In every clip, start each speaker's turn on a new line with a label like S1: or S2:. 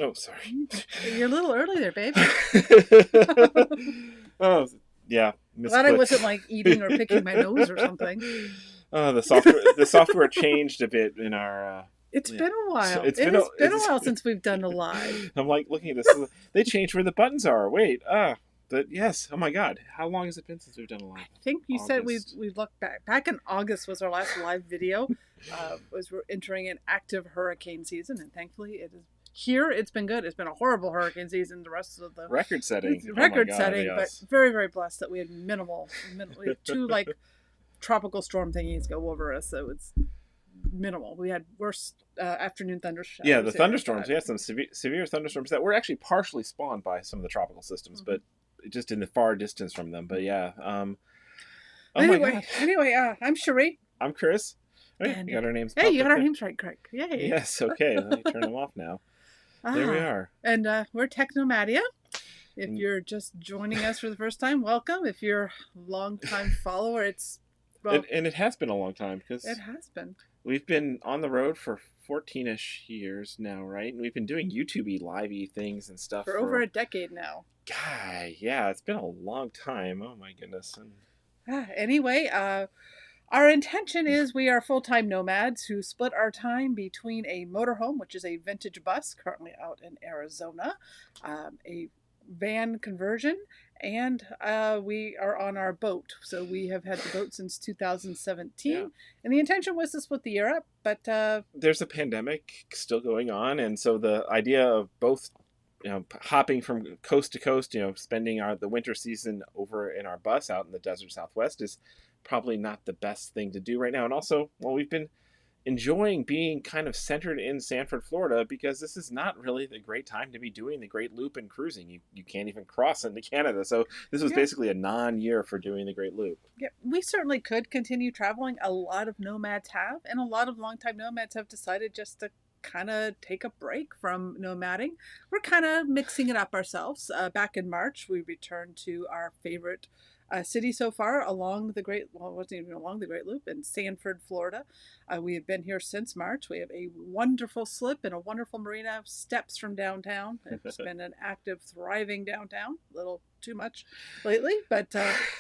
S1: Oh, sorry.
S2: You're a little early there, babe.
S1: Oh, yeah.
S2: Glad I wasn't like eating or picking my nose or something.
S1: The software changed a bit in our.
S2: It's been a while.
S1: It's
S2: been a while since we've done a live.
S1: I'm like looking at this. They changed where the buttons are. Wait, but yes. Oh my God, how long has it been since we've done a live?
S2: I think you said we looked back. Back in August was our last live video. Was we're entering an active hurricane season, and thankfully it is. Here, it's been good. It's been a horrible hurricane season. The rest of the
S1: record-setting,
S2: yes. But very, very blessed that we had minimal. We had two like tropical storm thingies go over us, so it's minimal. We had worse afternoon thunderstorms.
S1: Yeah, the thunderstorms. We had some severe thunderstorms that were actually partially spawned by some of the tropical systems, but just in the far distance from them. But yeah.
S2: Anyway, I'm Cherie.
S1: I'm Chris. Hey, you got our names.
S2: Hey, you got our names right, Craig. Yay.
S1: Yes. Okay. Let me turn them off now. There we are.
S2: And we're Technomadia. If you're just joining us for the first time, welcome. If you're a long-time follower, it's... Well,
S1: and it has been a long time. Because
S2: it has been.
S1: We've been on the road for 14-ish years now, right? And we've been doing YouTube-y, live-y things and stuff.
S2: For over a decade now.
S1: God, yeah. It's been a long time. Oh, my goodness.
S2: Anyway, our intention is we are full-time nomads who split our time between a motorhome, which is a vintage bus currently out in Arizona, a van conversion, and we are on our boat. So we have had the boat since 2017,
S1: Yeah.
S2: and the intention was to split the year up, but
S1: There's a pandemic still going on, and so the idea of both, hopping from coast to coast, spending the winter season over in our bus out in the desert Southwest is probably not the best thing to do right now. And also, well, we've been enjoying being kind of centered in Sanford, Florida, because this is not really the great time to be doing the Great Loop and cruising. You can't even cross into Canada. So this was
S2: yeah,
S1: basically a non-year for doing the Great Loop.
S2: yeah, we certainly could continue traveling. A lot of nomads have, and a lot of longtime nomads have decided just to kind of take a break from nomading. We're kind of mixing it up ourselves. Back in March, we returned to our favorite city so far along the Great, well, it wasn't even along the Great Loop, in Sanford, Florida. We have been here since March. We have a wonderful slip and a wonderful marina, steps from downtown. It's been an active, thriving downtown. A little too much lately, but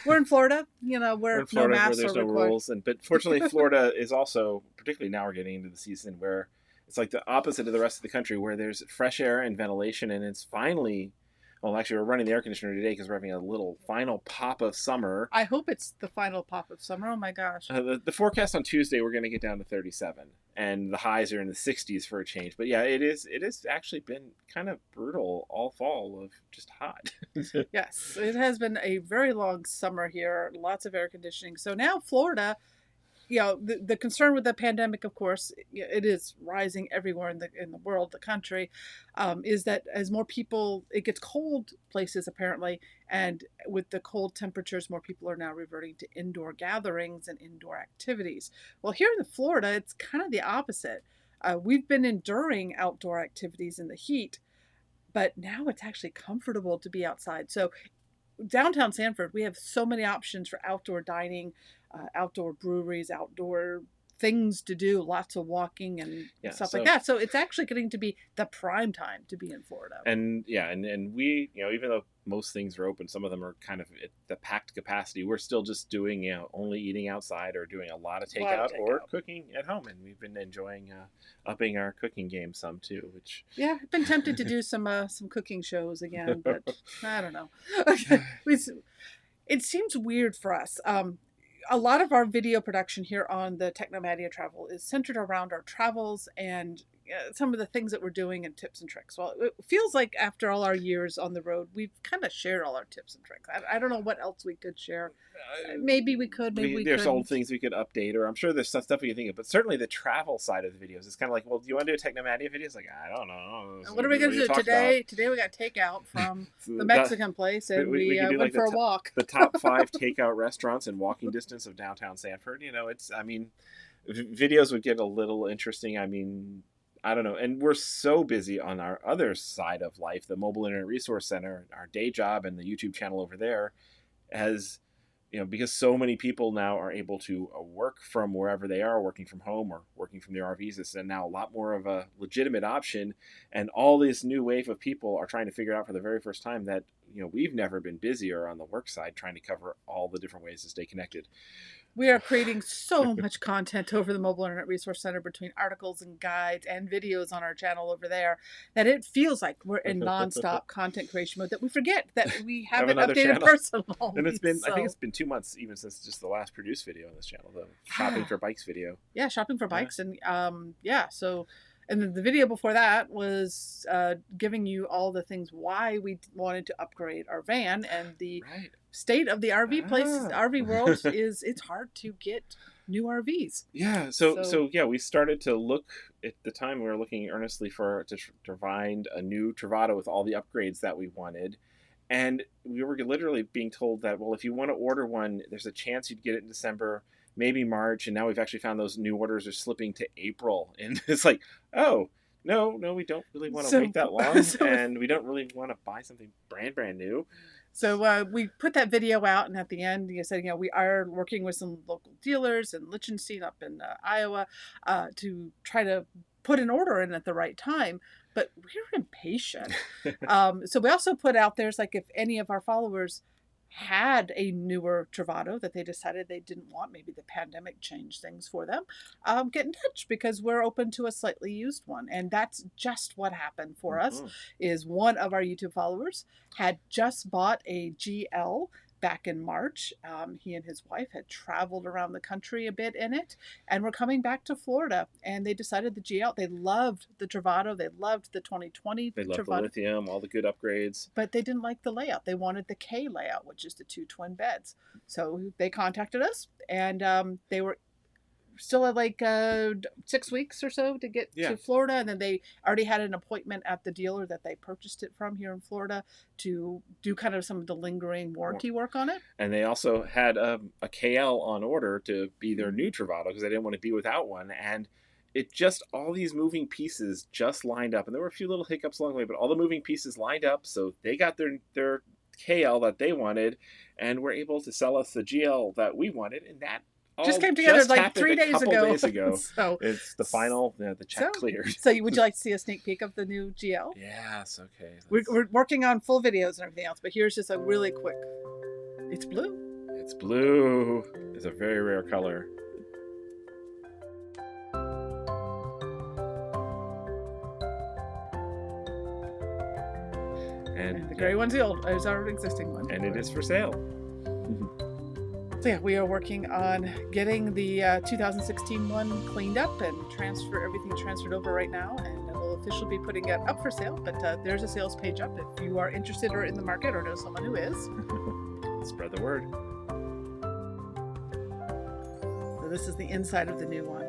S2: we're in Florida.
S1: We're
S2: Where
S1: in Florida
S2: no
S1: where
S2: masks
S1: there's
S2: are
S1: no
S2: required.
S1: rules, but fortunately, Florida is also, particularly now we're getting into the season where it's like the opposite of the rest of the country, where there's fresh air and ventilation, and it's finally. Well, actually, we're running the air conditioner today because we're having a little final pop of summer.
S2: I hope it's the final pop of summer. Oh my gosh.
S1: The forecast on Tuesday, we're going to get down to 37, and the highs are in the 60s for a change. But yeah, it has actually been kind of brutal all fall of just hot.
S2: Yes, it has been a very long summer here. Lots of air conditioning. So now Florida, the concern with the pandemic, of course, it is rising everywhere in the world, the country, is that as more people, it gets cold places apparently, and with the cold temperatures, more people are now reverting to indoor gatherings and indoor activities. Well, here in Florida, it's kind of the opposite. We've been enduring outdoor activities in the heat, but now it's actually comfortable to be outside. So downtown Sanford, we have so many options for outdoor dining, outdoor breweries, outdoor things to do, lots of walking and stuff like that. So it's actually getting to be the prime time to be in Florida.
S1: And yeah, and we, even though most things are open, some of them are kind of at the packed capacity. We're still just doing, only eating outside or doing a lot of takeout or cooking at home. And we've been enjoying upping our cooking game some too, which.
S2: Yeah, I've been tempted to do some cooking shows again, but I don't know. It seems weird for us. A lot of our video production here on the Technomadia Travel is centered around our travels and some of the things that we're doing and tips and tricks. Well, it feels like after all our years on the road, we've kind of shared all our tips and tricks. I don't know what else we could share. Maybe we could. Maybe
S1: there's
S2: couldn't.
S1: old things we could update, or I'm sure there's stuff we can think of. But certainly the travel side of the videos is kind of like, well, do you want to do a Technomadia video? It's like, I don't know.
S2: What are we going to do today? Today we got takeout from the Mexican place, and we went like for a walk.
S1: The top 5 takeout restaurants in walking distance of downtown Sanford. Videos would get a little interesting. I don't know. And we're so busy on our other side of life, the Mobile Internet Resource Center, our day job, and the YouTube channel over there, as because so many people now are able to work from wherever they are, working from home or working from their RVs. This is now a lot more of a legitimate option. And all this new wave of people are trying to figure out for the very first time that, we've never been busier on the work side trying to cover all the different ways to stay connected.
S2: We are creating so much content over the Mobile Internet Resource Center, between articles and guides and videos on our channel over there, that it feels like we're in nonstop content creation mode, that we forget that we haven't updated personal.
S1: And it's been, I think it's been 2 months even since just the last produced video on this channel, the shopping for bikes video.
S2: Yeah, shopping for bikes. And so, and then the video before that was giving you all the things why we wanted to upgrade our van, and the state of the RV RV world is it's hard to get new RVs.
S1: Yeah. So yeah, we started to look at the time. We were looking earnestly to find a new Travato with all the upgrades that we wanted. And we were literally being told that, well, if you want to order one, there's a chance you'd get it in December, maybe March. And now we've actually found those new orders are slipping to April. And it's like, oh, no, we don't really want to wait that long. And we don't really want to buy something brand new.
S2: So we put that video out, and at the end, you said, we are working with some local dealers in Lichtenstein up in Iowa to try to put an order in at the right time. But we're impatient. So we also put out there, like, if any of our followers had a newer Travato that they decided they didn't want. Maybe the pandemic changed things for them. Get in touch, because we're open to a slightly used one. And that's just what happened for us. Is one of our YouTube followers had just bought a GL back in March. He and his wife had traveled around the country a bit in it, and were coming back to Florida, and they decided the GL. They loved the Travato. They loved the 2020
S1: They loved
S2: Travato,
S1: the lithium, all the good upgrades.
S2: but they didn't like the layout. They wanted the K layout, which is the 2 twin beds. So they contacted us, and they were still at like 6 weeks or so to get to Florida, and then they already had an appointment at the dealer that they purchased it from here in Florida to do kind of some of the lingering warranty work on it.
S1: And they also had a KL on order to be their new Travato, because they didn't want to be without one. And it just, all these moving pieces just lined up, and there were a few little hiccups along the way, but all the moving pieces lined up, so they got their KL that they wanted, and were able to sell us the GL that we wanted, and that
S2: just came together
S1: just
S2: like 3 days ago.
S1: So it's the final, the check cleared.
S2: So would you like to see a sneak peek of the new GL?
S1: Yes, okay.
S2: We're working on full videos and everything else, but here's just a really quick. It's blue.
S1: It's blue. It's a very rare color.
S2: And the gray one's the old, is our existing one.
S1: And it is for sale.
S2: So yeah, we are working on getting the 2016 one cleaned up and everything transferred over right now, and we'll officially be putting it up for sale. But there's a sales page up if you are interested or in the market or know someone who is.
S1: Spread the word.
S2: So this is the inside of the new one.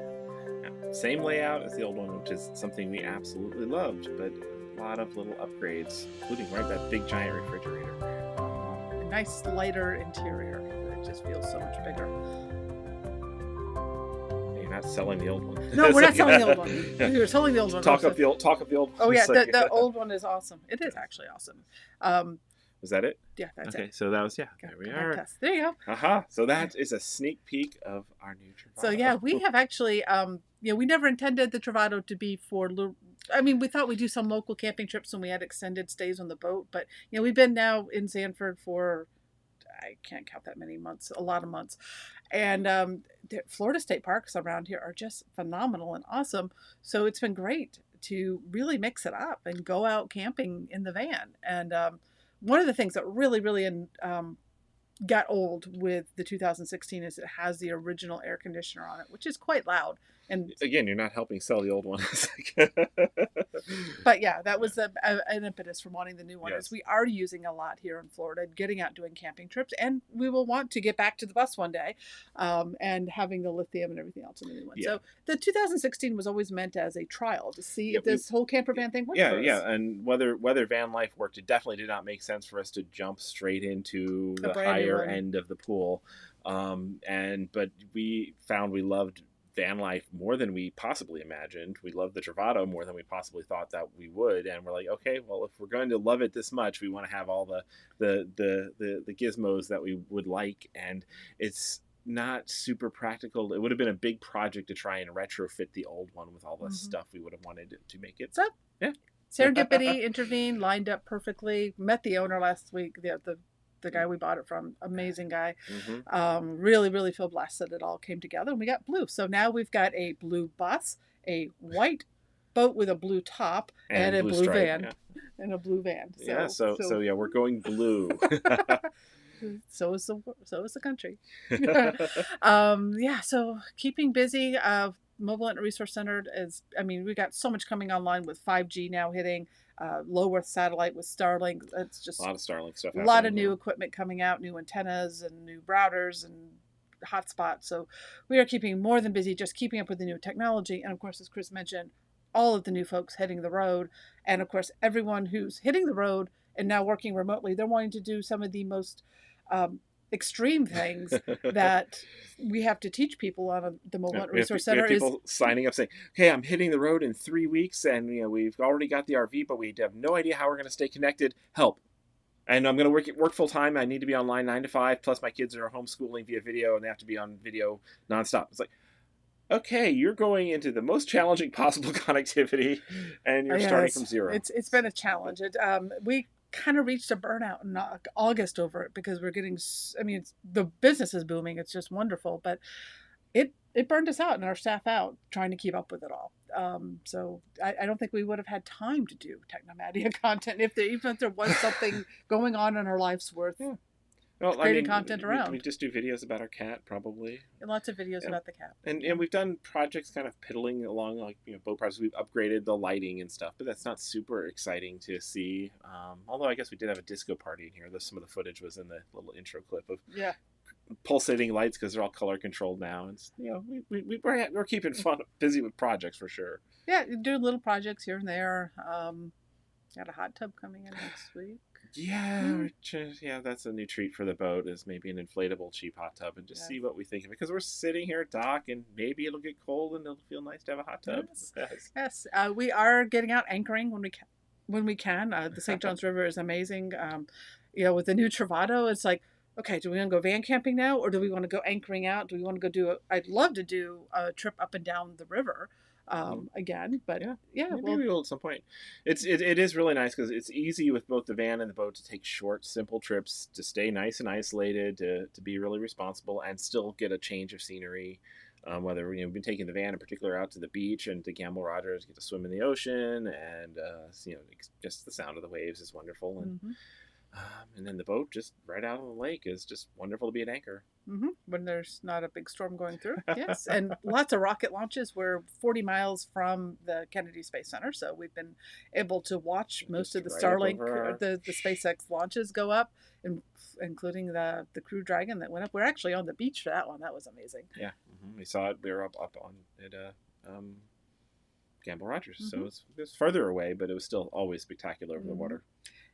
S1: Yeah, same layout as the old one, which is something we absolutely loved, but a lot of little upgrades, including that big giant refrigerator.
S2: A nice lighter interior. It just feels so much bigger.
S1: You're not selling the old one.
S2: No, we're not selling the old one. We were selling the old one.
S1: Talk of the old one.
S2: Oh yeah, the old one is awesome. It is actually awesome.
S1: Was that it?
S2: Yeah, that's it.
S1: Okay, so that was, there we are.
S2: There you go.
S1: Aha, so that is a sneak peek of our new Travato.
S2: So yeah, we have actually, we never intended the Travato to be for, we thought we'd do some local camping trips when we had extended stays on the boat, but we've been now in Sanford for, I can't count that many months, a lot of months. And the Florida state parks around here are just phenomenal and awesome. So it's been great to really mix it up and go out camping in the van. And one of the things that really, really got old with the 2016 is it has the original air conditioner on it, which is quite loud. And
S1: again, you're not helping sell the old one.
S2: But yeah, that was an impetus for wanting the new one. Yes. Is we are using a lot here in Florida, getting out doing camping trips, and we will want to get back to the bus one day, and having the lithium and everything else in the new one. Yeah. So the 2016 was always meant as a trial to see if this whole camper van thing worked. For us.
S1: And whether van life worked, it definitely did not make sense for us to jump straight into the higher end of the pool. But we found we loved van life more than we possibly imagined. We loved the Travato more than we possibly thought that we would, and we're like, okay, well, if we're going to love it this much, we want to have all the gizmos that we would like, and it's not super practical. It would have been a big project to try and retrofit the old one with all the stuff we would have wanted to make it.
S2: So serendipity intervened, lined up perfectly. Met the owner last week, the guy we bought it from, amazing guy. Really, really feel blessed that it all came together, and we got blue. So now we've got a blue bus, a white boat with a blue top, and a blue stripe, van, and a blue van. So,
S1: so we're going blue.
S2: So is the country. So keeping busy. Mobile and Resource Centered is, we got so much coming online with 5G now hitting. Low Earth satellite with Starlink. It's just
S1: a lot of Starlink stuff.
S2: A lot of new equipment coming out, new antennas and new routers and hotspots. So we are keeping more than busy, just keeping up with the new technology. And of course, as Chris mentioned, all of the new folks hitting the road. And of course, everyone who's hitting the road and now working remotely, they're wanting to do some of the most extreme things that we have to teach people on the Mobile Resource Center.
S1: We have people signing up saying, okay, I'm hitting the road in 3 weeks, and we've already got the RV, but we have no idea how we're going to stay connected. Help. And I'm going to work full time. I need to be online 9 to 5, plus my kids are homeschooling via video, and they have to be on video nonstop. It's like, okay, you're going into the most challenging possible connectivity, and you're starting from zero.
S2: It's been a challenge. kind of reached a burnout in August over it because we're getting. I mean, the business is booming. It's just wonderful, but it burned us out and our staff out trying to keep up with it all. So I don't think we would have had time to do Technomadia content even if there was something going on in our lives worth
S1: Well, I
S2: creating
S1: mean,
S2: content around.
S1: we just do videos about our cat, probably.
S2: And lots of videos
S1: Yeah.
S2: about the cat.
S1: And we've done projects kind of piddling along, like, boat projects. We've upgraded the lighting and stuff, but that's not super exciting to see. Although I guess we did have a disco party in here. Some of the footage was in the little intro clip of pulsating lights because they're all color controlled now. And we're keeping busy with projects for sure.
S2: Yeah, do little projects here and there. Got a hot tub coming in next week.
S1: Yeah, yeah, that's a new treat for the boat, is maybe an inflatable cheap hot tub, and just see what we think of it, because we're sitting here at dock and maybe it'll get cold and it'll feel nice to have a hot tub.
S2: Yes. We are getting out anchoring when we can. The St. John's River is amazing. With the new Travato, it's like, okay, do we want to go van camping now, or do we want to go anchoring out? Do we want to go I'd love to do a trip up and down the river again, but
S1: maybe we will at some point. It is really nice because it's easy with both the van and the boat to take short, simple trips, to stay nice and isolated, to be really responsible and still get a change of scenery. Whether we've been taking the van in particular out to the beach and to Gamble Rogers, get to swim in the ocean, and just the sound of the waves is wonderful, and then the boat just right out on the lake is just wonderful to be at anchor.
S2: When there's not a big storm going through. Yes, and lots of rocket launches. We're 40 miles from the Kennedy Space Center, so we've been able to watch most of the Starlink, the SpaceX launches go up, including the Crew Dragon that went up. We're actually on the beach for that one. That was amazing.
S1: Yeah, we saw it. We were up on it. Gamble Rogers, so it was further away, but it was still always spectacular over the water.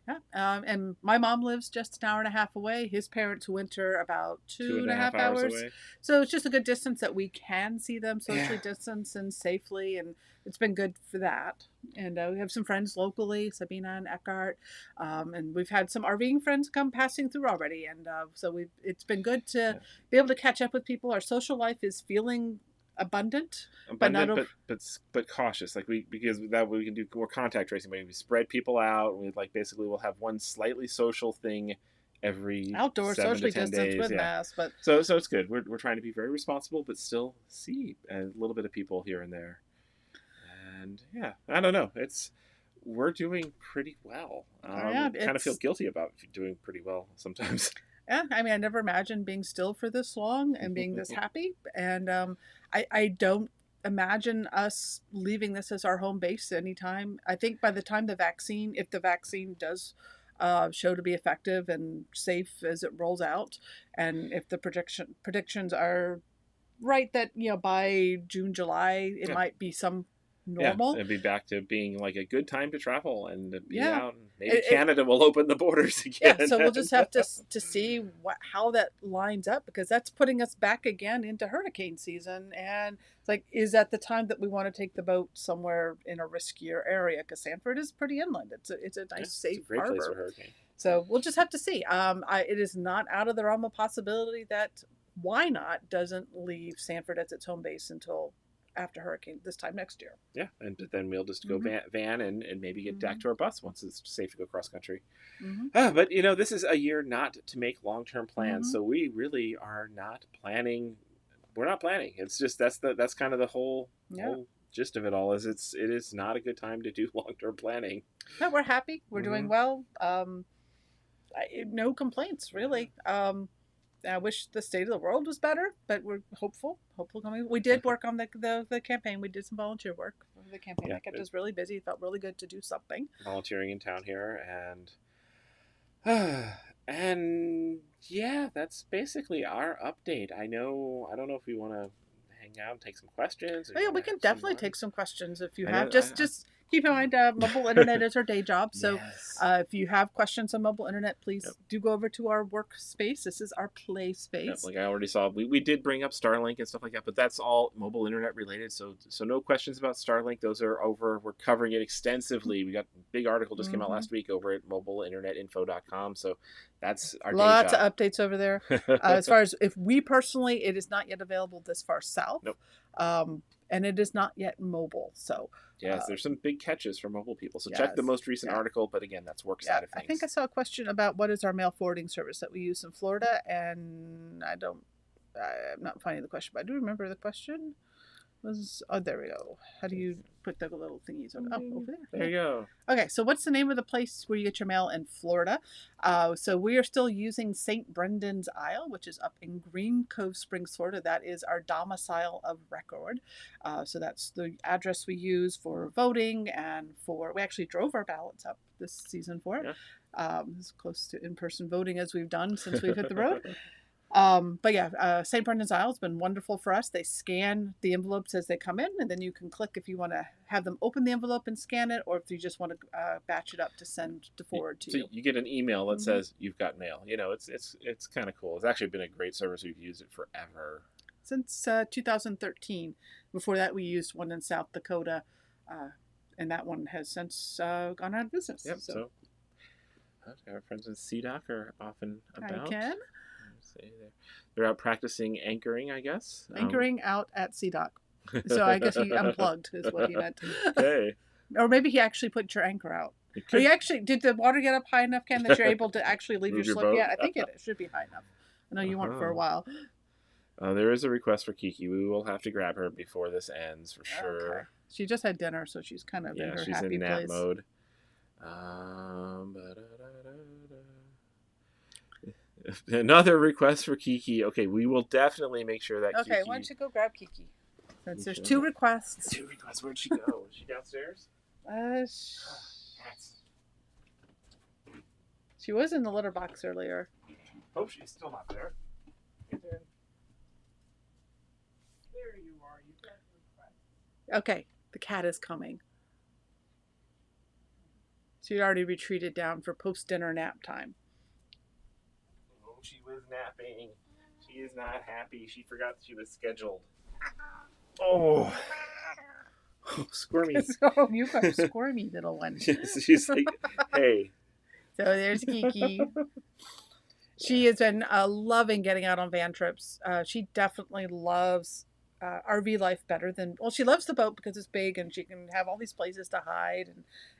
S2: Yeah, and my mom lives just an hour and a half away. His parents winter about two and a half hours away. So it's just a good distance that we can see them socially distanced and safely, and it's been good for that. And we have some friends locally, Sabina and Eckhart, and we've had some RVing friends come passing through already, and so it's been good to be able to catch up with people. Our social life is feeling abundant,
S1: but cautious, because that way we can do more contact tracing. We spread people out. Basically we'll have one slightly social thing every
S2: outdoor socially distanced with masks, but
S1: so it's good. We're trying to be very responsible, but still see a little bit of people here and there. And I don't know. We're doing pretty well. I kind of feel guilty about doing pretty well sometimes.
S2: Yeah, I mean, I never imagined being still for this long and being this happy. And I don't imagine us leaving this as our home base anytime. I think by the time if the vaccine does show to be effective and safe as it rolls out, and if the predictions are right that, by June, July, it might be some normal.
S1: It'd be back to being like a good time to travel and to be out. And maybe Canada will open the borders again.
S2: Yeah, so we'll just have to see how that lines up, because that's putting us back again into hurricane season. And it's like, is that the time that we want to take the boat somewhere in a riskier area? Because Sanford is pretty inland. It's a nice, safe
S1: it's a great
S2: harbor.
S1: Place for hurricane.
S2: So we'll just have to see. It is not out of the realm of possibility that Why Not doesn't leave Sanford as its home base until after hurricane this time next year.
S1: Yeah, and then we'll just go van and maybe get back to our bus once it's safe to go cross country. But this is a year not to make long-term plans, so we really are not planning. We're not planning. It's just that's kind of the whole gist of it all. It is not a good time to do long-term planning.
S2: No, we're happy. We're doing well. No complaints really. I wish the state of the world was better, but we're hopeful coming. We did work on the campaign. We did some volunteer work for the campaign. That kept us really busy. It felt really good to do something.
S1: Volunteering in town here, and that's basically our update. I don't know if we want to hang out and take some questions.
S2: We can definitely take some questions if you have. Just keep in mind, mobile internet is our day job. So if you have questions on mobile internet, please do go over to our workspace. This is our play space.
S1: Like I already saw, we did bring up Starlink and stuff like that, but that's all mobile internet related. So no questions about Starlink. Those are over. We're covering it extensively. We got a big article just came out last week over at mobileinternetinfo.com. So that's our
S2: lots of updates over there. As far as if we personally, it is not yet available this far south.
S1: Nope.
S2: And it is not yet mobile. So
S1: Yes, there's some big catches for mobile people. So check the
S2: Yes.
S1: most recent article, but again, that's work side of
S2: I
S1: things.
S2: think I saw a question about what is our mail forwarding service that we use in Florida, and I'm not finding the question, but I do remember the question was, oh, there we go. How do you put the little thingies over? Oh, over there.
S1: There you go.
S2: Okay, so what's the name of the place where you get your mail in Florida? So we are still using St. Brendan's Isle, which is up in Green Cove Springs, Florida. That is our domicile of record. So that's the address we use for voting and we actually drove our ballots up this season for it. Yeah. As close to in-person voting as we've done since we've hit the road. But yeah, St. Brendan's Isle has been wonderful for us. They scan the envelopes as they come in, and then you can click if you want to have them open the envelope and scan it, or if you just want to batch it up to send to forward to you.
S1: So you get an email that says you've got mail. You know, it's kind of cool. It's actually been a great service. We've used it forever.
S2: Since 2013. Before that, we used one in South Dakota, and that one has since gone out of business.
S1: Yep. So our friends in CDOC are often about.
S2: I can.
S1: They're out practicing anchoring, I guess.
S2: Anchoring out at CDOC. So I guess he unplugged is what he meant.
S1: Okay.
S2: Or maybe he actually put your anchor out. Or you actually, did the water get up high enough, Ken, that you're able to actually leave your slip? Yeah, I think it should be high enough. I know you weren't for a while.
S1: There is a request for Kiki. We will have to grab her before this ends for sure.
S2: Okay. She just had dinner, so she's kind of in her
S1: she's
S2: happy
S1: in nap
S2: place.
S1: mode. Another request for Kiki. Okay, we will definitely make sure that.
S2: Okay, why don't you go grab Kiki? Since there's 2 requests.
S1: 2 requests. Where'd she go? Is she downstairs?
S2: She was in the litter box earlier.
S1: Oh, she's still not there. Get there.
S2: There you are. You got the request. Okay, the cat is coming. She already retreated down for post-dinner nap time.
S1: Oh, she was napping. She is not happy. She forgot she was scheduled. Oh, squirmy.
S2: Oh, you got a squirmy little one.
S1: She's like, hey.
S2: So there's Kiki. She has been loving getting out on van trips. She definitely loves RV life better than, well, she loves the boat because it's big and she can have all these places to hide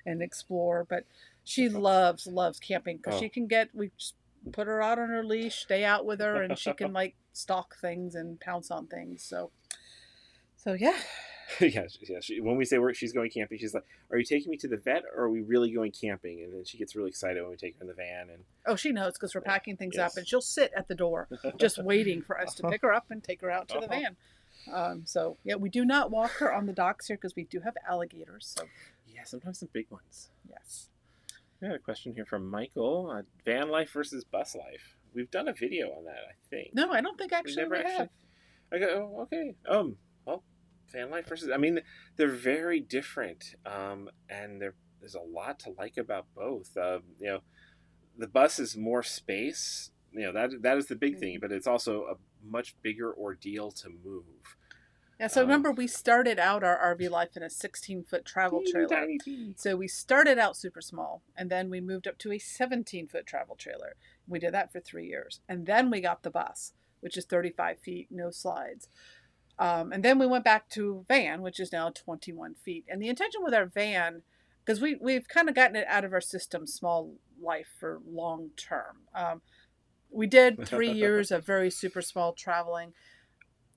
S2: and explore, but she loves camping because she can we just put her out on her leash, stay out with her, and she can like stalk things and pounce on things. So yeah.
S1: yeah. When we say she's going camping, she's like, "Are you taking me to the vet, or are we really going camping?" And then she gets really excited when we take her in the van. And
S2: she knows because we're packing things up, and she'll sit at the door just waiting for us to pick her up and take her out to the van. So yeah, we do not walk her on the docks here because we do have alligators. So
S1: yeah, sometimes some big ones.
S2: Yes.
S1: We had a question here from Michael: van life versus bus life. We've done a video on that, I think.
S2: No, I don't think actually we have.
S1: Okay. Well, van life versus. I mean, they're very different, and there's a lot to like about both. The bus is more space. That is the big thing, but it's also a much bigger ordeal to move.
S2: Yeah, so remember we started out our RV life in a 16-foot travel trailer. So we started out super small, and then we moved up to a 17-foot travel trailer. We did that for 3 years. And then we got the bus, which is 35 feet, no slides. And then we went back to van, which is now 21 feet. And the intention with our van, because we've kind of gotten it out of our system, small life for long term. We did 3 years of very super small traveling.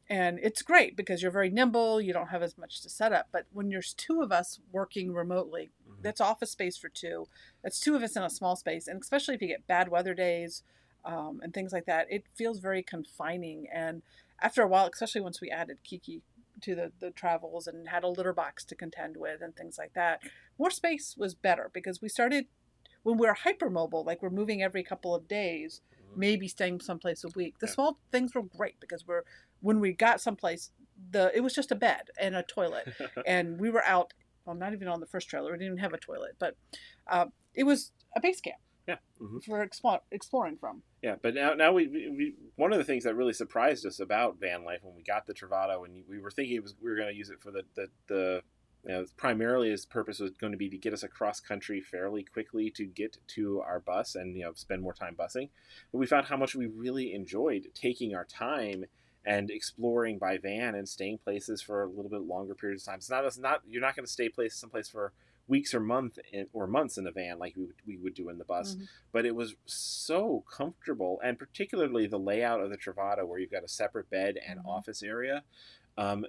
S2: And it's great because you're very nimble. You don't have as much to set up. But when there's 2 of us working remotely, that's office space for 2. That's 2 of us in a small space. And especially if you get bad weather days and things like that, it feels very confining. And after a while, especially once we added Kiki to the travels and had a litter box to contend with and things like that, more space was better because we started, when we were hypermobile, like we're moving every couple of days, maybe staying someplace a week. The small things were great because when we got someplace, it was just a bed and a toilet. And we were out, well, not even on the first trailer. We didn't even have a toilet. But it was a base camp.
S1: Yeah.
S2: For exploring from.
S1: Yeah, but now we one of the things that really surprised us about van life when we got the Travato, and we were thinking we were going to use it for the primarily its purpose was going to be to get us across country fairly quickly to get to our bus and spend more time busing. But we found how much we really enjoyed taking our time and exploring by van and staying places for a little bit longer periods of time. It's not you're not going to stay someplace for weeks or months in a van like we would do in the bus, but it was so comfortable, and particularly the layout of the Travato, where you've got a separate bed and office area,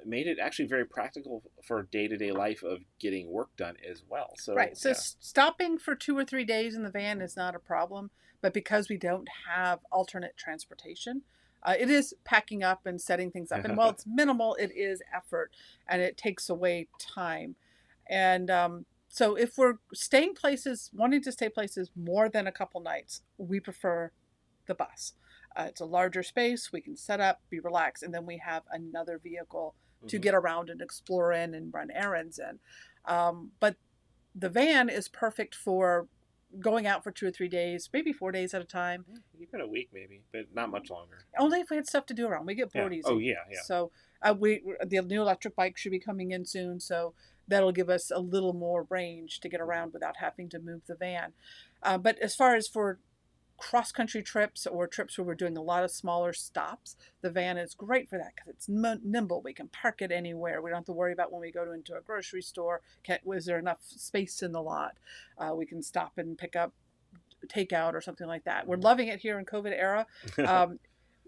S1: made it actually very practical for day-to-day life of getting work done as well. So
S2: right. So stopping for 2 or 3 days in the van is not a problem, but because we don't have alternate transportation, it is packing up and setting things up. And while it's minimal, it is effort, and it takes away time. And so if we're wanting to stay places more than a couple nights, we prefer the bus. It's a larger space. We can set up, be relaxed, and then we have another vehicle to get around and explore in and run errands in. But the van is perfect for going out for 2 or 3 days, maybe 4 days at a time.
S1: Even a week maybe, but not much longer.
S2: Only if we had stuff to do around. We get bored easy.
S1: Oh yeah.
S2: So the new electric bike should be coming in soon, so that'll give us a little more range to get around without having to move the van. But as far as for cross-country trips or trips where we're doing a lot of smaller stops, the van is great for that because it's nimble. We can park it anywhere. We don't have to worry about when we go into a grocery store, is there enough space in the lot? We can stop and pick up takeout or something like that. We're loving it here in COVID era.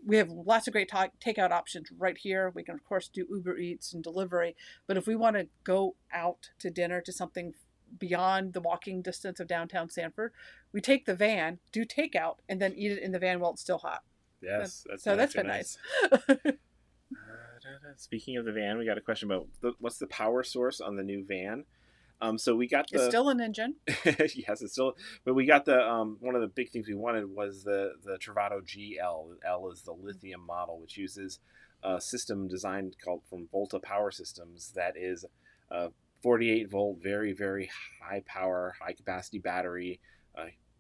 S2: We have lots of great takeout options right here. We can, of course, do Uber Eats and delivery. But if we want to go out to dinner to something beyond the walking distance of downtown Sanford, we take the van, do takeout, and then eat it in the van while it's still hot.
S1: Yes,
S2: that's been nice.
S1: Speaking of the van, we got a question about what's the power source on the new van. So we got
S2: it's still an engine.
S1: Yes, it's still. But we got the one of the big things we wanted was the Travato GL. L is the lithium model, which uses a system designed called from Volta Power Systems that is 48 volt, very, very high power, high capacity battery,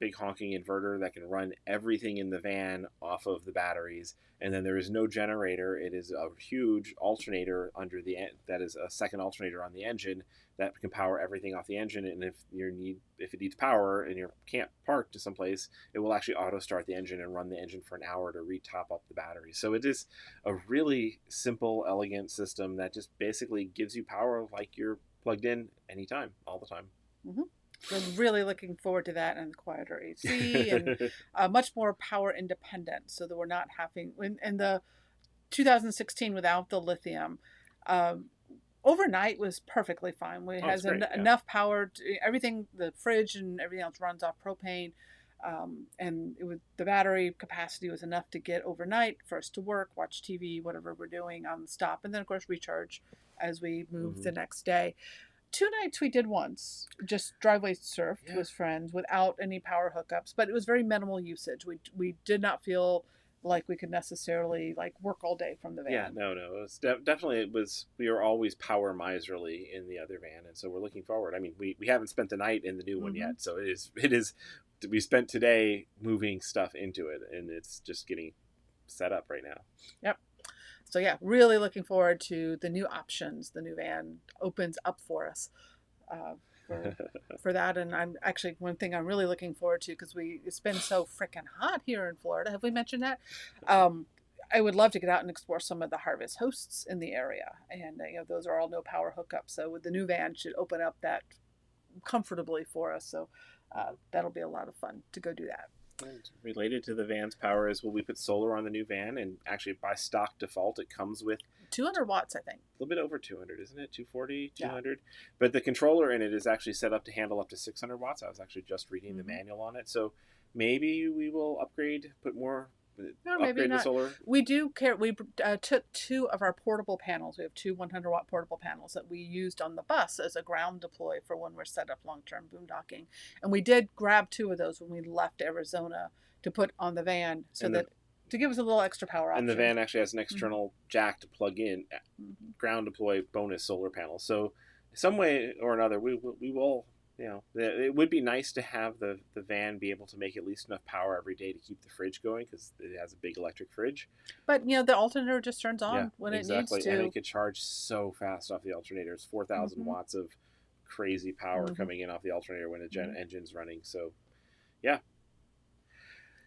S1: big honking inverter that can run everything in the van off of the batteries. And then there is no generator. It is a huge alternator that is a second alternator on the engine that can power everything off the engine. And if it needs power and you can't park to someplace, it will actually auto start the engine and run the engine for an hour to retop up the battery. So it is a really simple, elegant system that just basically gives you power like you're plugged in anytime, all the time.
S2: We're really looking forward to that, and the quieter AC and much more power independent, so that we're not having in the 2016 without the lithium. Overnight was perfectly fine. It has enough power. Everything, the fridge and everything else runs off propane, and the battery capacity was enough to get overnight for us to work, watch TV, whatever we're doing on the stop, and then of course recharge as we move the next day. 2 nights we did once, just driveway surfed with friends without any power hookups, but it was very minimal usage. We did not feel like we could necessarily work all day from the van.
S1: Yeah, no, it was definitely we were always power miserly in the other van, and so we're looking forward. I mean, we haven't spent the night in the new one yet, so it is we spent today moving stuff into it, and it's just getting set up right now.
S2: Yep. So yeah, really looking forward to the new options the new van opens up for us for that. And I'm actually, one thing I'm really looking forward to, because it's been so freaking hot here in Florida. Have we mentioned that? I would love to get out and explore some of the harvest hosts in the area, and those are all no power hookups. So with the new van, should open up that comfortably for us. So that'll be a lot of fun to go do that.
S1: And related to the van's power is, we put solar on the new van, and actually by stock default it comes with
S2: 200 watts, I think.
S1: A little bit over 200, isn't it? 240, 200. Yeah. But the controller in it is actually set up to handle up to 600 watts. I was actually just reading the manual on it. So maybe we will upgrade, put more, upgrade the solar.
S2: We do care. We took 2 of our portable panels. We have 2 100-watt portable panels that we used on the bus as a ground deploy for when we're set up long-term boondocking. And we did grab 2 of those when we left Arizona to put on the van, to give us a little extra power option.
S1: And the van actually has an external jack to plug in, ground deploy bonus solar panels. So some way or another, we will, it would be nice to have the van be able to make at least enough power every day to keep the fridge going, because it has a big electric fridge.
S2: But, the alternator just turns on when it needs to.
S1: And it could charge so fast off the alternator. It's 4,000 watts of crazy power coming in off the alternator when the engine's running. So, yeah.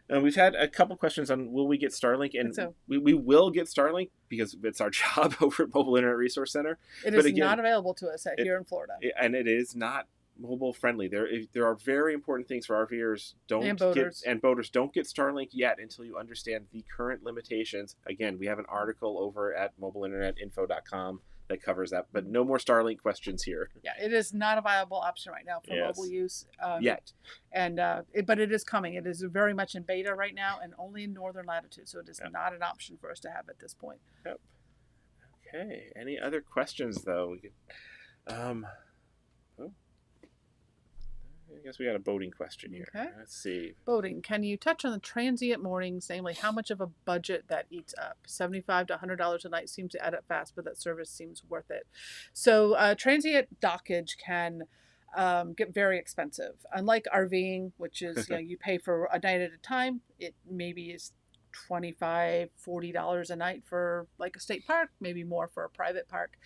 S1: We've had a couple questions on will we get Starlink, and
S2: So
S1: we will get Starlink because it's our job over at Mobile Internet Resource Center.
S2: it
S1: But
S2: is
S1: again,
S2: not available to us here in Florida.
S1: And it is not mobile friendly. There are very important things for RVers.
S2: And boaters.
S1: Boaters don't get Starlink yet until you understand the current limitations. Again, we have an article over at mobileinternetinfo.com that covers that, but no more Starlink questions here.
S2: Yeah, it is not a viable option right now for mobile use
S1: yet.
S2: And but it is coming. It is very much in beta right now, and only in northern latitude, so it is not an option for us to have at this point.
S1: Yep. Okay. Any other questions though? We could, I guess we got a boating question here. Okay. Let's see.
S2: Boating. Can you touch on the transient mornings, namely how much of a budget that eats up? $75 to $100 a night seems to add up fast, but that service seems worth it. So transient dockage can get very expensive. Unlike RVing, which is you pay for a night at a time, it maybe is $25, $40 a night for like a state park, maybe more for a private park.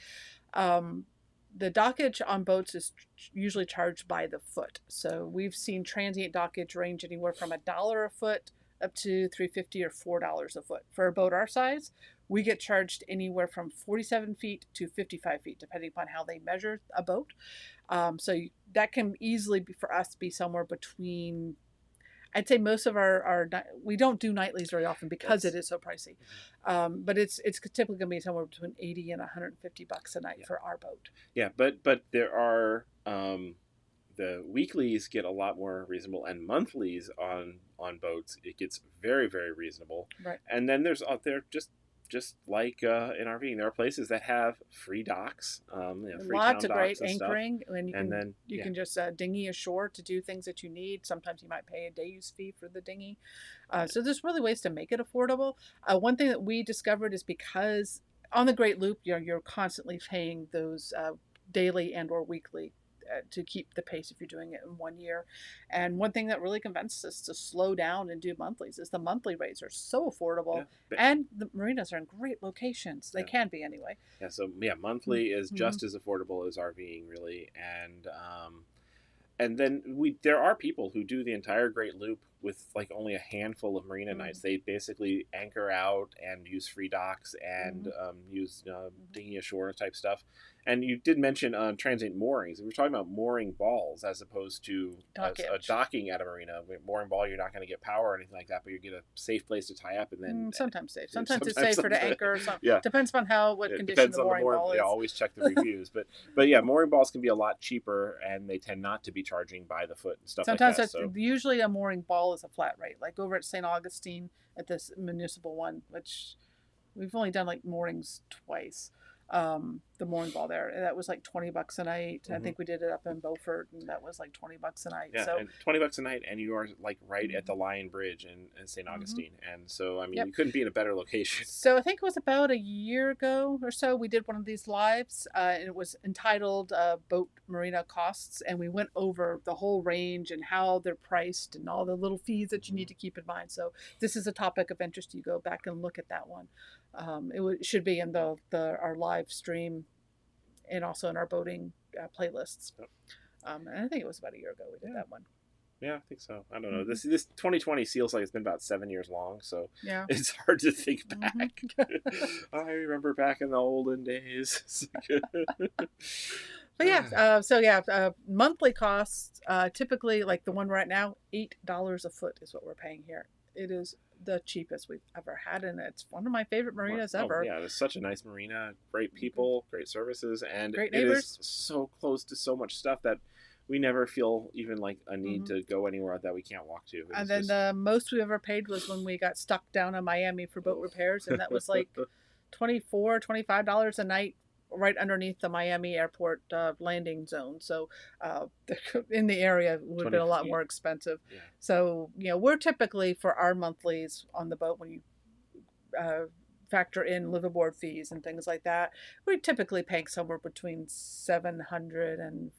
S2: The dockage on boats is usually charged by the foot. So we've seen transient dockage range anywhere from $1 a foot up to $3.50 or $4 a foot. For a boat our size, we get charged anywhere from 47 feet to 55 feet, depending upon how they measure a boat. So that can easily be, for us, be somewhere between, I'd say most of our we don't do nightlies very often because it is so pricey. But it's typically going to be somewhere between $80 and $150 a night for our boat.
S1: Yeah, but there are the weeklies get a lot more reasonable, and monthlies on boats it gets very, very reasonable.
S2: Right.
S1: And then there's out there just like in RVing, there are places that have free docks, free
S2: lots of
S1: town
S2: great
S1: docks
S2: anchoring, and you
S1: then
S2: can just dinghy ashore to do things that you need. Sometimes you might pay a day use fee for the dinghy. So there's really ways to make it affordable. One thing that we discovered is because on the Great Loop, you're constantly paying those daily and or weekly to keep the pace if you're doing it in 1 year. And one thing that really convinced us to slow down and do monthlies is the monthly rates are so affordable, and the marinas are in great locations. They can be anyway.
S1: Yeah, so monthly is just as affordable as RVing, really. And then there are people who do the entire Great Loop with like only a handful of marina nights. They basically anchor out and use free docks and use dinghy ashore type stuff. And you did mention transient moorings. We were talking about mooring balls as opposed to a docking at a marina. Mooring ball, you're not going to get power or anything like that, but you get a safe place to tie up, and then
S2: sometimes safe. Sometimes it's safer to anchor. Or something. Yeah, depends on what condition
S1: depends
S2: the mooring ball is.
S1: Yeah, always check the reviews. But yeah, mooring balls can be a lot cheaper, and they tend not to be charging by the foot and stuff
S2: sometimes
S1: like that.
S2: Usually a mooring ball is a flat rate. Like over at St. Augustine at this municipal one, which we've only done like moorings twice. The mooring ball there, and that was like $20 a night. I think we did it up in Beaufort, and that was like $20 a night.
S1: Yeah, so, and $20 a night, and you are like right at the Lion Bridge in St. Augustine, and so I mean you couldn't be in a better location.
S2: So I think it was about a year ago or so we did one of these lives, and it was entitled "Boat Marina Costs," and we went over the whole range and how they're priced and all the little fees that you need to keep in mind. So this is a topic of interest. You go back and look at that one. It should be in our live stream and also in our boating playlists. And I think it was about a year ago we did that one.
S1: Yeah, I think so. I don't know. This 2020 feels like it's been about 7 years long, so it's hard to think back. I remember back in the olden days.
S2: But monthly costs, typically like the one we're at now, $8 a foot is what we're paying here. It is the cheapest we've ever had, and it's one of my favorite marinas ever.
S1: Yeah, it's such a nice marina, great people, great services, and
S2: great neighbors.
S1: It is so close to so much stuff that we never feel even like a need to go anywhere that we can't walk to.
S2: And then the most we ever paid was when we got stuck down in Miami for boat repairs, and that was like $25 a night right underneath the Miami airport landing zone. So in the area it would have been a lot more expensive. Yeah. So, we're typically, for our monthlies on the boat, when you factor in live aboard fees and things like that, we're typically paying somewhere between $700 and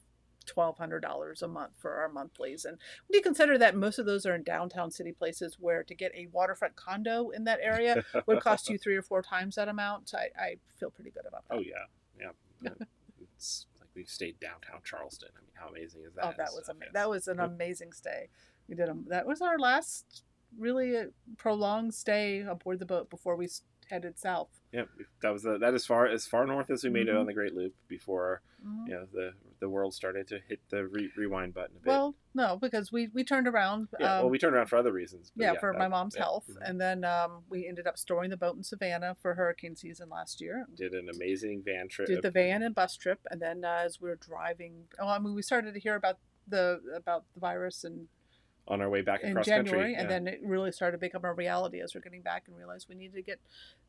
S2: $1,200 a month for our monthlies. And when you consider that most of those are in downtown city places where to get a waterfront condo in that area would cost you 3 or 4 times that amount, I feel pretty good about that.
S1: Oh, yeah. It's like we stayed downtown Charleston. I mean, how amazing is that?
S2: Oh, that was an amazing stay. We did that was our last really a prolonged stay aboard the boat before we headed south.
S1: Yep, that was that as far north as we made it
S2: Mhm.
S1: on the Great Loop before
S2: Mhm.
S1: the world started to hit the rewind button a bit.
S2: Well, no, because we turned around.
S1: Yeah, well, we turned around for other reasons, but
S2: Yeah,
S1: yeah,
S2: for
S1: that
S2: my mom's
S1: yeah.
S2: health,
S1: Mhm.
S2: and then we ended up storing the boat in Savannah for hurricane season last year.
S1: Did an amazing van trip.
S2: Did the van and bus trip, and then as we were driving, I mean, we started to hear about the virus and
S1: On our way back
S2: in
S1: across
S2: January,
S1: country,
S2: and then it really started to become a reality as we're getting back and realized we needed to get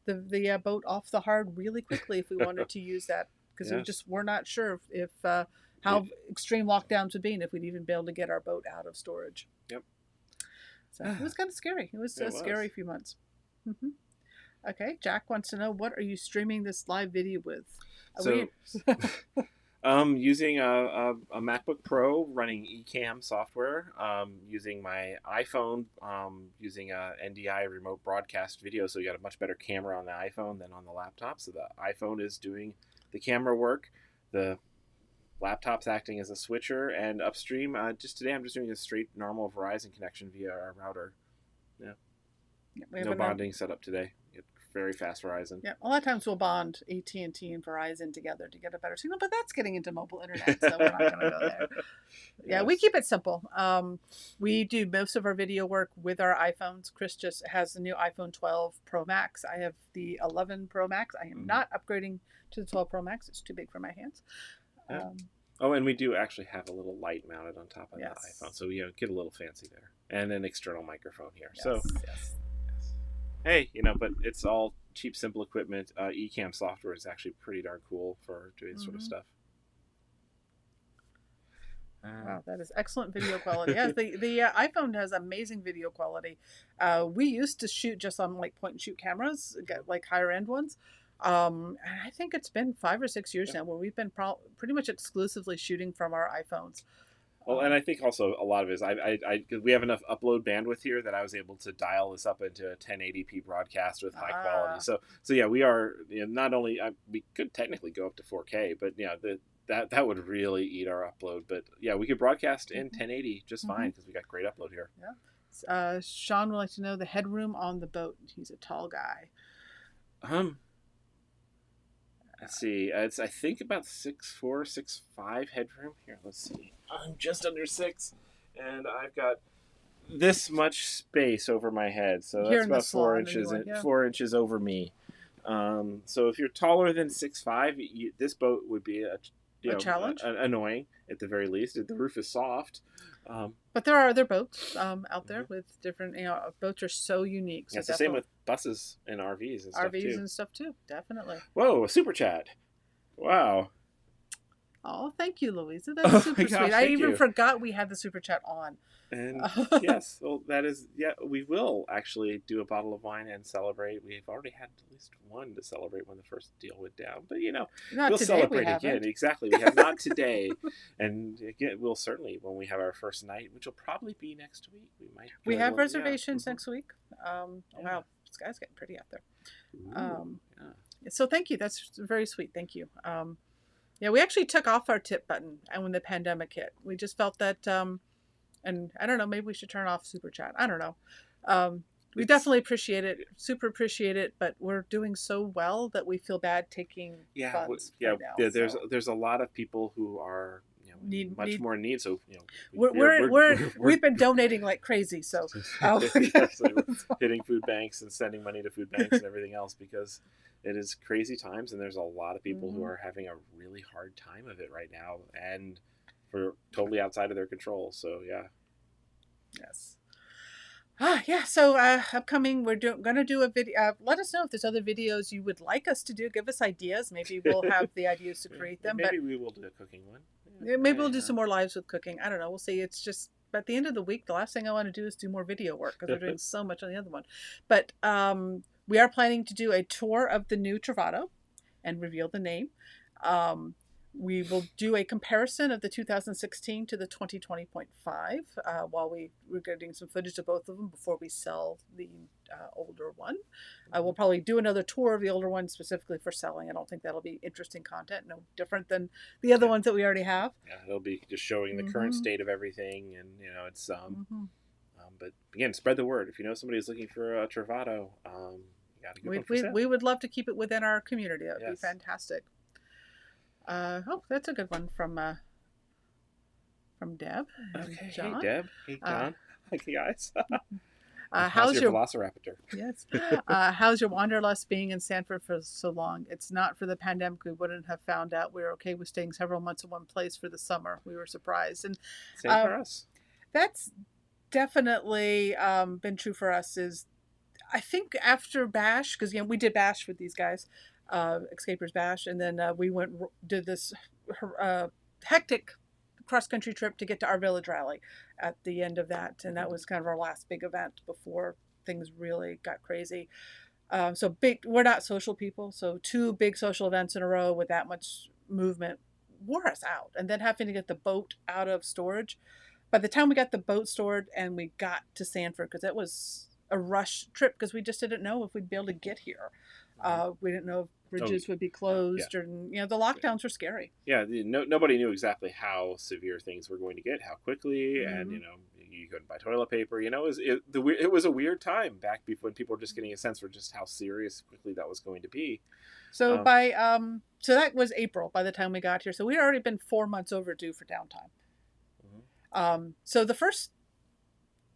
S2: the boat off the hard really quickly if we wanted to use that, because we
S1: Yes.
S2: just were not sure if how extreme lockdowns would be and if we'd even be able to get our boat out of storage.
S1: Yep.
S2: So it was kind of scary. It was a scary few months. Mm-hmm. Okay, Jack wants to know, what are you streaming this live video with?
S1: So, using a MacBook Pro running Ecamm software, using my iPhone, using a NDI remote broadcast video, so you got a much better camera on the iPhone than on the laptop. So the iPhone is doing the camera work, the laptop's acting as a switcher, and upstream, just today I'm just doing a straight normal Verizon connection via our router. Yeah, no bonding setup today. Very fast Verizon.
S2: Yeah, a lot of times we'll bond AT&T and Verizon together to get a better signal, but that's getting into mobile internet, so we're not going to go there. Yeah, we keep it simple. We do most of our video work with our iPhones. Chris just has the new iPhone 12 Pro Max. I have the 11 Pro Max. I am not upgrading to the 12 Pro Max. It's too big for my hands.
S1: Yeah. Oh, and we do actually have a little light mounted on top of the iPhone, so we get a little fancy there, and an external microphone here.
S2: Yes,
S1: so,
S2: yes.
S1: Hey, but it's all cheap, simple equipment. Ecamm software is actually pretty darn cool for doing this sort of stuff.
S2: Wow, that is excellent video quality. Yes, the iPhone has amazing video quality. We used to shoot just on like point and shoot cameras, get like higher end ones. And I think it's been 5 or 6 years now where we've been pretty much exclusively shooting from our iPhones.
S1: Well, and I think also a lot of it is we have enough upload bandwidth here that I was able to dial this up into a 1080p broadcast with high quality. So yeah, we are not only we could technically go up to 4K, but that would really eat our upload. But yeah, we could broadcast in 1080 just fine because we got great upload here.
S2: Yeah. Sean would like to know the headroom on the boat. He's a tall guy.
S1: Let's see. It's I think about 6'4", 6'5" headroom. Here, let's see. I'm just under 6, and I've got this much space over my head, so that's about 4 inches. Anyway, 4 inches over me. So if you're taller than 6'5", this boat would be a challenge, annoying at the very least. The roof is soft.
S2: But there are other boats out there with different. Boats are so unique. So
S1: it's the same with buses and RVs and stuff too.
S2: and stuff too. Definitely.
S1: Whoa! A super chat. Wow.
S2: Oh, thank you, Louisa. That's super sweet. I even forgot we had the super chat on.
S1: And yes, well, that is, we will actually do a bottle of wine and celebrate. We've already had at least one to celebrate when the first deal went down. But, we'll celebrate again. Exactly. We have not today. And again, we'll certainly, when we have our first night, which will probably be next week, we have
S2: reservations next week. Wow, the sky's getting pretty out there. So thank you. That's very sweet. Thank you. Yeah, we actually took off our tip button, and when the pandemic hit, we just felt that, and I don't know, maybe we should turn off super chat. I don't know. We definitely appreciate it, super appreciate it, but we're doing so well that we feel bad taking funds right now.
S1: There's a lot of people who are need more in need. So
S2: we've been donating like crazy. So
S1: hitting food banks and sending money to food banks and everything else because it is crazy times, and there's a lot of people who are having a really hard time of it right now, and for totally outside of their control. So
S2: yes. Yeah. So upcoming, we're going to do a video. Let us know if there's other videos you would like us to do. Give us ideas. Maybe we'll have the ideas to create them.
S1: Maybe we will do a cooking one.
S2: Maybe we'll do some more lives with cooking. I don't know. We'll see. It's just, but at the end of the week, the last thing I want to do is do more video work because we're doing so much on the other one. But we are planning to do a tour of the new Travato and reveal the name. We will do a comparison of the 2016 to the 2020.5 while we're getting some footage of both of them before we sell the older one. We'll probably do another tour of the older one specifically for selling. I don't think that'll be interesting content, no different than the other ones that we already have.
S1: Yeah, it'll be just showing the current state of everything, and it's But again, spread the word. If you know somebody who's looking for a Travato, you got a good one for sale.
S2: We would love to keep it within our community. That would be
S1: Yes.
S2: fantastic. That's a good one from Deb and
S1: Okay.
S2: John.
S1: Hey, Deb. Hey, John. Hey, guys.
S2: How's your
S1: Velociraptor?
S2: Yes. How's your wanderlust being in Sanford for so long? It's not for the pandemic. We wouldn't have found out. We were okay with staying several months in one place for the summer. We were surprised. And
S1: Same for us.
S2: That's definitely been true for us. Is I think after Bash, because we did Bash with these guys, Escapers Bash, and then we did this hectic cross country trip to get to our village rally at the end of that, and that was kind of our last big event before things really got crazy. So big, we're not social people, so 2 big social events in a row with that much movement wore us out, and then having to get the boat out of storage. By the time we got the boat stored and we got to Sanford, because it was a rush trip because we just didn't know if we'd be able to get here. We didn't know if bridges would be closed, or the lockdowns were scary.
S1: Yeah, nobody knew exactly how severe things were going to get, how quickly, and you couldn't buy toilet paper. It was a weird time back before when people were just getting a sense for just how serious quickly that was going to be.
S2: So so that was April by the time we got here. So we'd already been 4 months overdue for downtime. So the first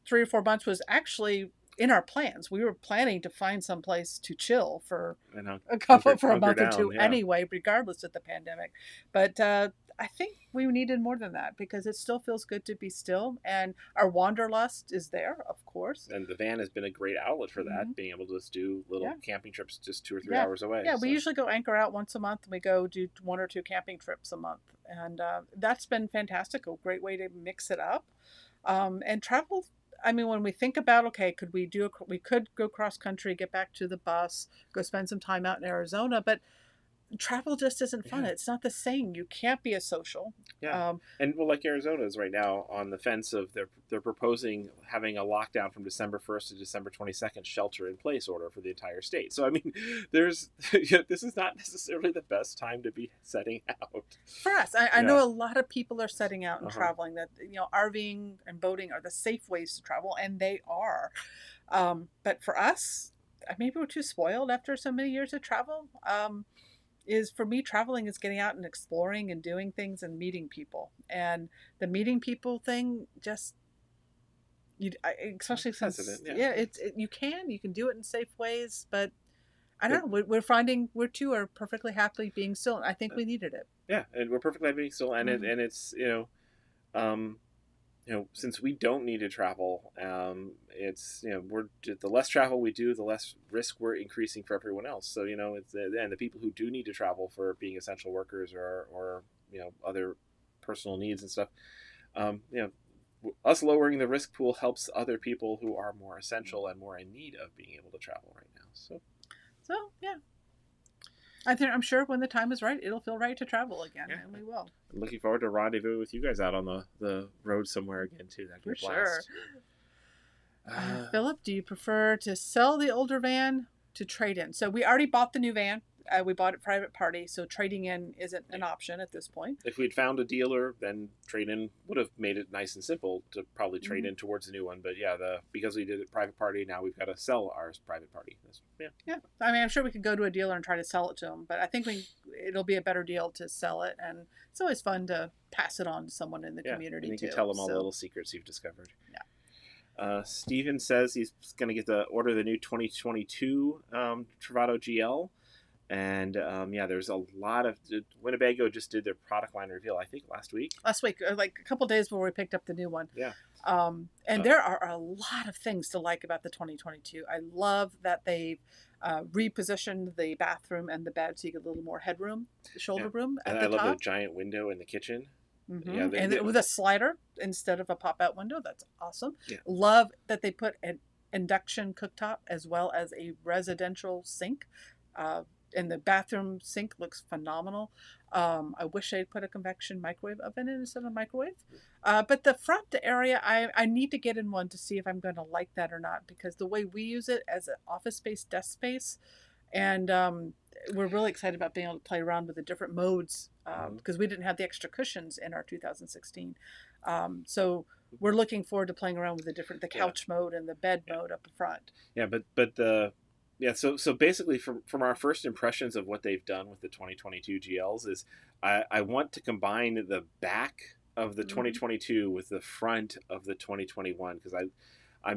S2: 3 or 4 months was actually in our plans. We were planning to find some place to chill for a month or two anyway, regardless of the pandemic. But I think we needed more than that because it still feels good to be still. And our wanderlust is there, of course.
S1: And the van has been a great outlet for that, being able to just do little camping trips just 2 or 3 hours away.
S2: Yeah, we usually go anchor out once a month. We go do 1 or 2 camping trips a month. And that's been fantastic, a great way to mix it up. And travel, I mean, when we think about, okay, we could go cross country, get back to the bus, go spend some time out in Arizona, but travel just isn't fun. It's not the same. You can't be a social.
S1: And like Arizona is right now on the fence of they're proposing having a lockdown from December 1st to December 22nd shelter in place order for the entire state. So I mean, this is not necessarily the best time to be setting out.
S2: For us, I know a lot of people are setting out and traveling. That RVing and boating are the safe ways to travel, and they are. But for us, maybe we're too spoiled after so many years of travel. For me, traveling is getting out and exploring and doing things and meeting people. And the meeting people thing, especially since you can do it in safe ways, but I don't know. We're finding we are perfectly happy being still, and I think we needed it.
S1: Yeah, and we're perfectly happy being still, and it's since we don't need to travel, it's we're the less travel we do, the less risk we're increasing for everyone else. So it's and the people who do need to travel for being essential workers or other personal needs and stuff. Us lowering the risk pool helps other people who are more essential and more in need of being able to travel right now. So
S2: yeah. I'm sure when the time is right, it'll feel right to travel again, and we will.
S1: I'm looking forward to rendezvous with you guys out on the road somewhere again too. That'd be a blast.
S2: Sure. Philip, do you prefer to sell the older van to trade in? So we already bought the new van. We bought it private party, so trading in isn't an option at this point.
S1: If we'd found a dealer, then trade in would have made it nice and simple to probably trade in towards the new one. But because we did it private party, now we've got to sell ours private party.
S2: Yeah. I mean, I'm sure we could go to a dealer and try to sell it to them, but I think it'll be a better deal to sell it, and it's always fun to pass it on to someone in the community
S1: and you
S2: too.
S1: can tell them all the little secrets you've discovered.
S2: Yeah.
S1: Steven says he's going to order the new 2022 Travato GL. And there's a lot of Winnebago just did their product line reveal. I think last week,
S2: like a couple days before we picked up the new one.
S1: Yeah.
S2: And there are a lot of things to like about the 2022. I love that they repositioned the bathroom and the bed so you get a little more headroom, shoulder room at the top.
S1: I love the giant window in the kitchen.
S2: Mm-hmm. And with a slider instead of a pop-out window. That's awesome.
S1: Yeah.
S2: Love that they put an induction cooktop as well as a residential sink. And the bathroom sink looks phenomenal. I wish they'd put a convection microwave oven in instead of a microwave. But the front area, I need to get in one to see if I'm going to like that or not, because the way we use it as an office space, desk space, and we're really excited about being able to play around with the different modes because we didn't have the extra cushions in our 2016. So we're looking forward to playing around with the couch mode and the bed mode up front.
S1: Yeah, but the so basically from our first impressions of what they've done with the 2022 GLs is I want to combine the back of the 2022 with the front of the 2021 because I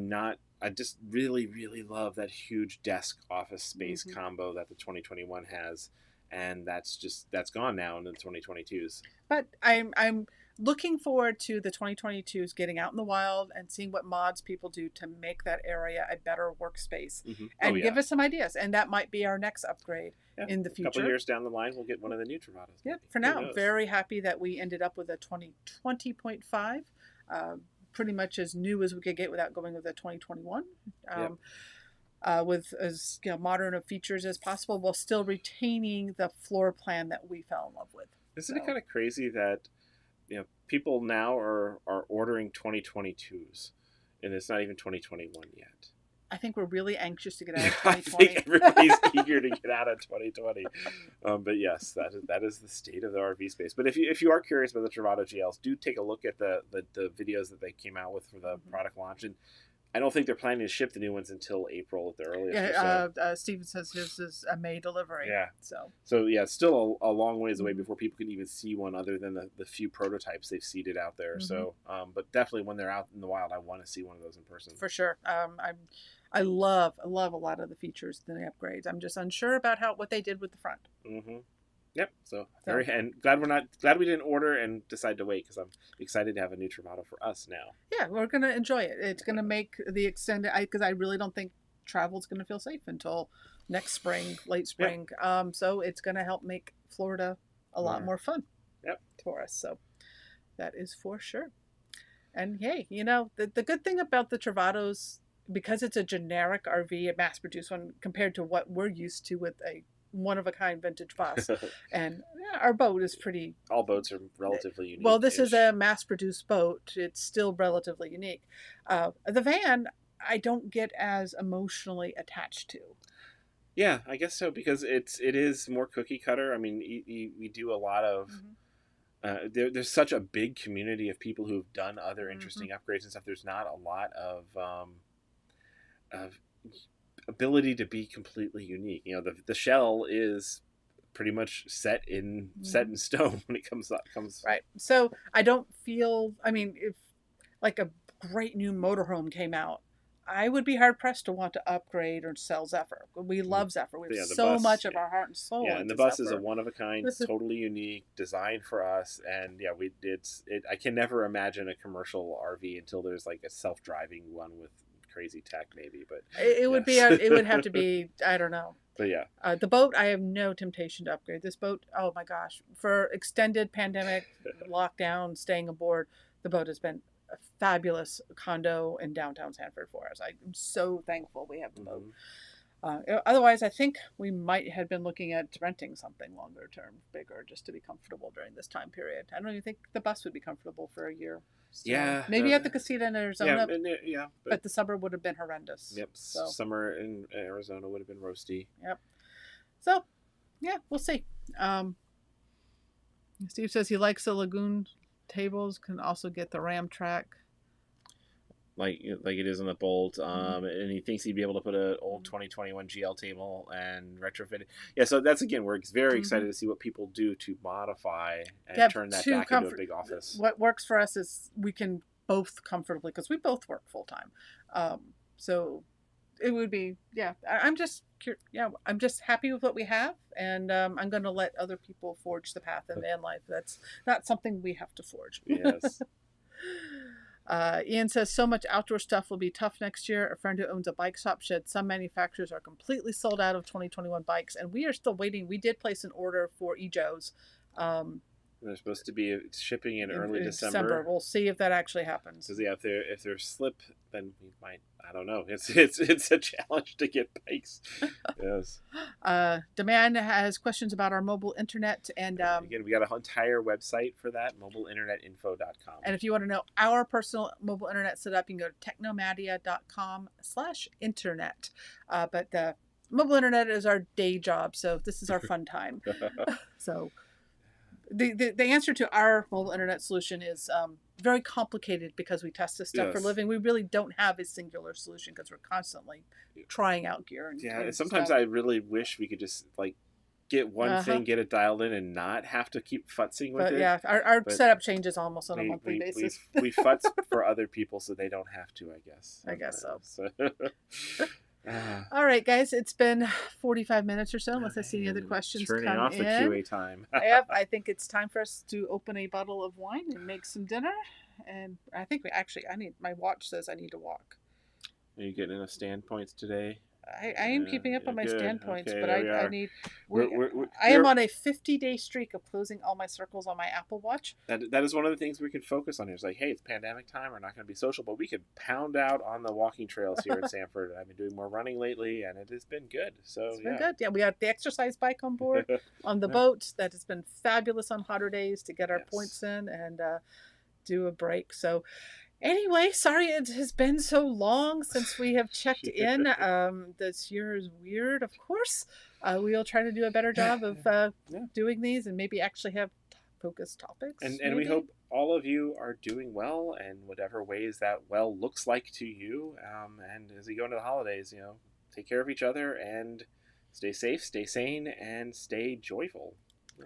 S1: just really love that huge desk office space combo that the 2021 has, and that's gone now in the 2022s.
S2: But I'm looking forward to the 2022s getting out in the wild and seeing what mods people do to make that area a better workspace and give us some ideas. And that might be our next upgrade in the future.
S1: A couple years down the line, we'll get one of the new Travatos.
S2: Yeah, for now, very happy that we ended up with a 2020.5. Pretty much as new as we could get without going with a 2021. With as modern of features as possible while still retaining the floor plan that we fell in love with.
S1: Isn't it kind of crazy that people now are ordering 2022s and it's not even 2021 yet?
S2: I think we're really anxious to get out of 2020.
S1: I think everybody's eager to get out of 2020. But yes, that is the state of the RV space. But if you are curious about the Travato GLs, do take a look at the videos that they came out with for the product launch. And I don't think they're planning to ship the new ones until April at the earliest.
S2: Steven says his is a May delivery.
S1: Yeah. So yeah, it's still a long ways away before people can even see one other than the few prototypes they've seeded out there. So, but definitely when they're out in the wild, I want to see one of those in person.
S2: For sure. I love a lot of the features and the upgrades. I'm just unsure about what they did with the front.
S1: Yep. So and glad we didn't order and decide to wait because I'm excited to have a new Travato for us now.
S2: Yeah, we're gonna enjoy it. It's gonna make the extended because I really don't think travel's gonna feel safe until next spring, late spring. So it's gonna help make Florida a lot more fun. For us. So that is for sure. And hey, the good thing about the Travatos, because it's a generic RV, a mass-produced one, compared to what we're used to with a one-of-a-kind vintage bus. And our boat is pretty...
S1: All boats are relatively unique.
S2: Well, this is a mass-produced boat. It's still relatively unique. The van, I don't get as emotionally attached to.
S1: Yeah, I guess so, because it is more cookie cutter. I mean, we do a lot of... there's such a big community of people who've done other interesting upgrades and stuff. There's not a lot of ability to be completely unique. The shell is pretty much set in stone when it comes
S2: right. So I don't feel, if like a great new motorhome came out, I would be hard pressed to want to upgrade or sell Zephyr. We love Zephyr. We have so much of our heart and soul.
S1: Yeah, and the bus is a one of a kind, totally unique, designed for us. And yeah, I can never imagine a commercial RV until there's like a self-driving one with crazy tech, maybe. But
S2: it would be. It would have to be. I don't know.
S1: But yeah,
S2: the boat. I have no temptation to upgrade this boat. Oh my gosh! For extended pandemic lockdown, staying aboard, the boat has been a fabulous condo in downtown Sanford for us. I'm so thankful we have the boat. Otherwise, I think we might have been looking at renting something longer term, bigger, just to be comfortable during this time period. I don't even think the bus would be comfortable for a year. So maybe at the casita in Arizona. But the summer would have been horrendous.
S1: Yep. So. Summer in Arizona would have been roasty.
S2: Yep. So, yeah, we'll see. Steve says he likes the lagoon tables. Can also get the ram track.
S1: Like it is on the Bolt, and he thinks he'd be able to put an old 2021 GL table and retrofit it. Yeah, so that's, again, we're very excited to see what people do to modify and turn that back into a big office.
S2: What works for us is we can both comfortably, because we both work full time. So it would be, I'm just happy with what we have, and I'm going to let other people forge the path in van life. That's not something we have to forge.
S1: Yes.
S2: Ian says so much outdoor stuff will be tough next year. A friend who owns a bike shop said some manufacturers are completely sold out of 2021 bikes, and we are still waiting. We did place an order for EJOs.
S1: They're supposed to be shipping in early December.
S2: We'll see if that actually happens.
S1: Because if they're slip, then we might. I don't know. It's a challenge to get bikes. Yes.
S2: Demand has questions about our mobile internet, and
S1: again, we got an entire website for that, mobileinternetinfo.com.
S2: And if you want to know our personal mobile internet setup, you can go to technomadia.com/internet. But the mobile internet is our day job, so this is our fun time. So. the answer to our mobile internet solution is very complicated because we test this stuff for a
S1: Yes.
S2: living. We really don't have a singular solution because we're constantly trying out gear and
S1: Sometimes
S2: stuff.
S1: I really wish we could just like get one thing, get it dialed in, and not have to keep futzing with
S2: But
S1: it.
S2: yeah, our
S1: But
S2: setup changes almost on a
S1: we
S2: monthly
S1: we
S2: basis.
S1: we futz for other people so they don't have to. I guess.
S2: I guess so.
S1: Ah,
S2: All right, guys, it's been 45 minutes or so. Unless I see any other questions
S1: turning
S2: come
S1: off
S2: in.
S1: the QA time.
S2: Yep, I think it's time for us to open a bottle of wine and make some dinner. And I think I need, my watch says I need to walk.
S1: Are you getting enough standpoints today?
S2: I am keeping up on my
S1: Good.
S2: standpoints,
S1: Okay,
S2: but
S1: there we
S2: I
S1: are.
S2: need. I
S1: We're
S2: am on a 50-day streak of closing all my circles on my Apple Watch.
S1: that is one of the things we can focus on here. It's like, hey, it's pandemic time. We're not going to be social, but we could pound out on the walking trails here in Sanford. I've been doing more running lately, and it has been good. So
S2: It's been good. Yeah, we had the exercise bike on board on the boat. That has been fabulous on hotter days to get our points in and do a break. So. Anyway, sorry it has been so long since we have checked in. This year is weird, of course. We will try to do a better job of doing these and maybe actually have focused topics.
S1: And we hope all of you are doing well in whatever ways that well looks like to you. And as we go into the holidays, take care of each other and stay safe, stay sane, and stay joyful.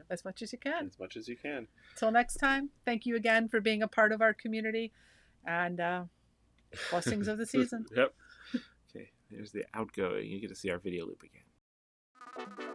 S2: As much as you can.
S1: As much as you can.
S2: Till next time, thank you again for being a part of our community. And blessings of the season.
S1: Yep. Okay, there's the outgoing. You get to see our video loop again.